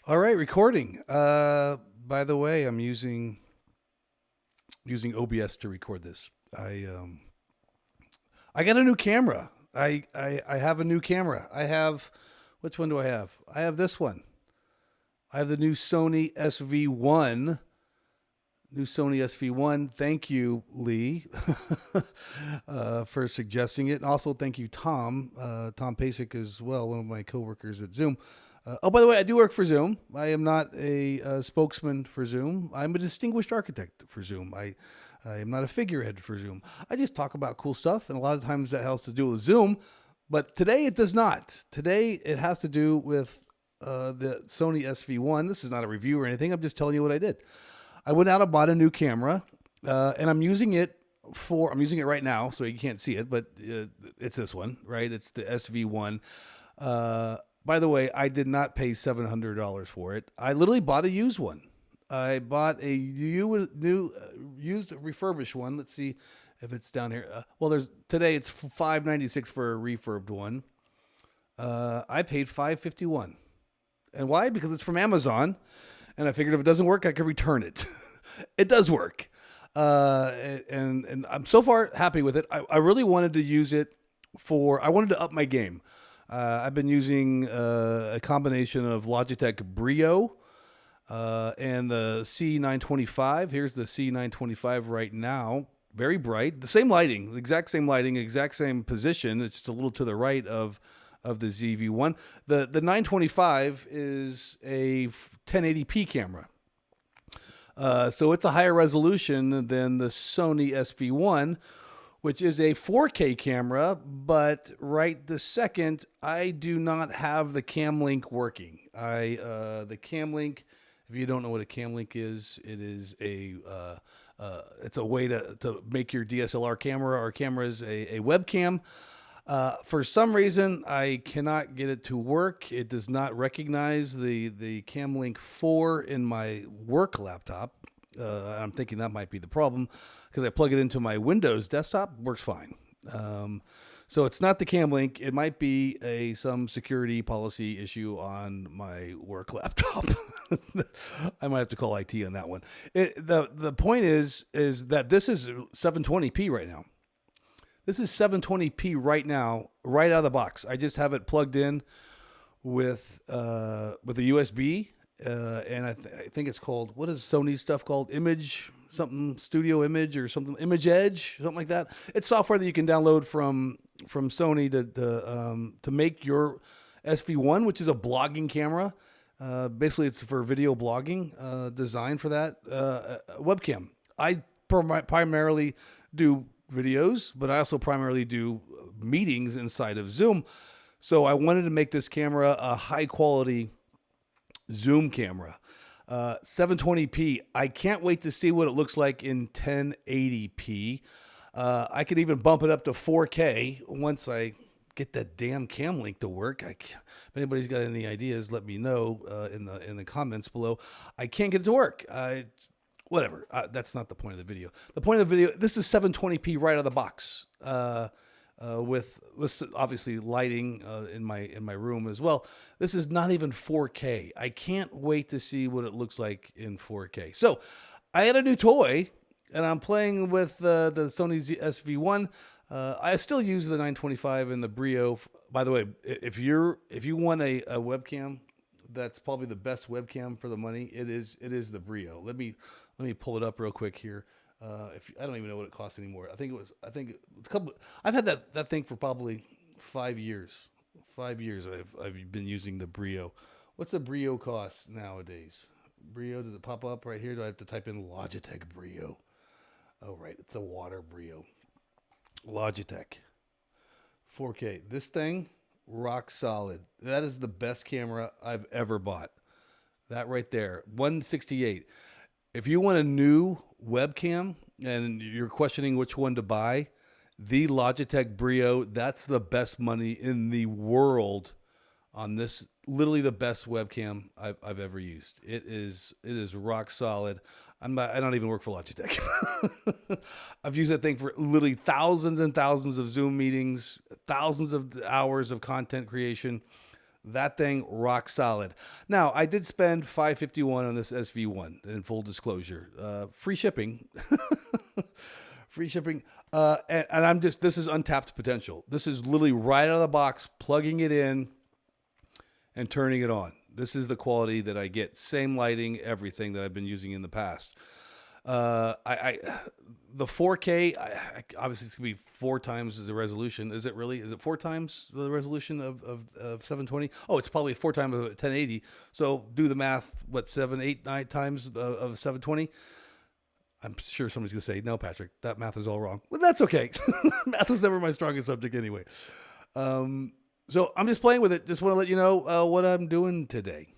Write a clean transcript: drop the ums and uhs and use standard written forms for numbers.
All right, recording. By the way, I'm using OBS to record this. I got a new camera. I have a new camera. I have which one do I have? I have this one. I have the new Sony SV1. New Sony SV1. Thank you, Lee, for suggesting it. And also thank you, Tom. Tom Pasek as well, one of my coworkers at Zoom. Oh, by the way, I do work for Zoom. I am not a spokesman for Zoom. I'm a distinguished architect for Zoom. I am not a figurehead for Zoom. I just talk about cool stuff, and a lot of times that has to do with Zoom. But today it does not. Today it has to do with the Sony SV1. This is not a review or anything. I'm just telling you what I did. I went out and bought a new camera, and I'm using it right now, so you can't see it, but it's this one, right? It's the SV1. By the way, I did not pay $700 for it. I literally bought a used one. I bought a used refurbished one. Let's see if it's down here. Today it's $596 for a refurbed one. I paid $551. And why? Because it's from Amazon, and I figured if it doesn't work, I could return it. It does work, and I'm so far happy with it. I really wanted to use it I wanted to up my game. I've been using a combination of Logitech Brio and the C925. Here's the C925 right now. Very bright. The same lighting, the exact same lighting, exact same position. It's just a little to the right of the ZV-1. The 925 is a 1080p camera. So it's a higher resolution than the Sony SV1, which is a 4K camera, but right this second, I do not have the cam link working. The cam link, if you don't know what a cam link is, it is it's a way to make your DSLR camera or cameras a webcam. For some reason, I cannot get it to work. It does not recognize the Cam Link 4 in my work laptop. I'm thinking that might be the problem because I plug it into my Windows desktop, works fine. So it's not the Cam Link. It might be some security policy issue on my work laptop. I might have to call IT on that one. The point is that this is 720p right now. This is 720p right now, right out of the box. I just have it plugged in with a USB, and I think it's called, what is Sony's stuff called? Something Studio Image or something, Image Edge, something like that. It's software that you can download from Sony to make your SV1, which is a blogging camera. Basically, it's for video blogging, designed for that webcam. I primarily do videos, but I also primarily do meetings inside of Zoom. So I wanted to make this camera a high quality Zoom camera. 720p. I can't wait to see what it looks like in 1080p. I could even bump it up to 4K once I get that damn cam link to work. If anybody's got any ideas, let me know in the comments below. I can't get it to work. Whatever. That's not the point of the video. The point of the video, this is 720p right out of the box, with obviously lighting in my room as well. This is not even 4K. I can't wait to see what it looks like in 4K. So I had a new toy, and I'm playing with the Sony SV1. I still use the 925 and the Brio. By the way, if you want a webcam, that's probably the best webcam for the money. It is the Brio. Let me pull it up real quick here. I don't even know what it costs anymore. I think a couple. I've had that thing for probably 5 years. 5 years I've been using the Brio. What's the Brio cost nowadays? Brio, does it pop up right here? Do I have to type in Logitech Brio? Oh right, it's the water Brio. Logitech 4K. This thing, rock solid. That is the best camera I've ever bought. That right there, 168. If you want a new webcam and you're questioning which one to buy, the Logitech Brio, that's the best money in the world on this. Literally the best webcam I've ever used. It is rock solid. I don't even work for Logitech. I've used that thing for literally thousands and thousands of Zoom meetings, thousands of hours of content creation. That thing rock solid. Now, I did spend $551 on this ZV-1 in full disclosure. Free shipping. Free shipping. And I'm just, this is untapped potential. This is literally right out of the box, plugging it in and turning it on. This is the quality that I get. Same lighting, everything that I've been using in the past. The 4K, obviously it's gonna be 4 times the resolution. Is it really? Is it 4 times the resolution of 720? Oh, it's probably 4 times of 1080. So do the math. What, 7, 8, 9 times of 720? I'm sure somebody's gonna say, no, Patrick, that math is all wrong. Well, that's okay. Math was never my strongest subject anyway. So I'm just playing with it. Just want to let you know what I'm doing today.